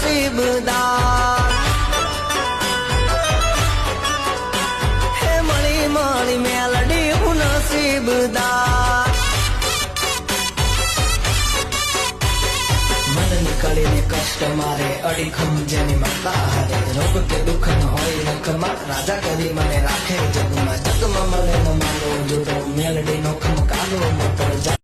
નસીબદાર હે મળી મળી મેલડી હું નસીબદાર મન નીકળીને કષ્ટ મારે અડીખમ જેની માતા હારે રોગ કે દુઃખ ન હોય નખમાં રાજા કરી મને રાખે જગમાં મળે ન મારો જુદો મેલડી નો ખમકારો મોટો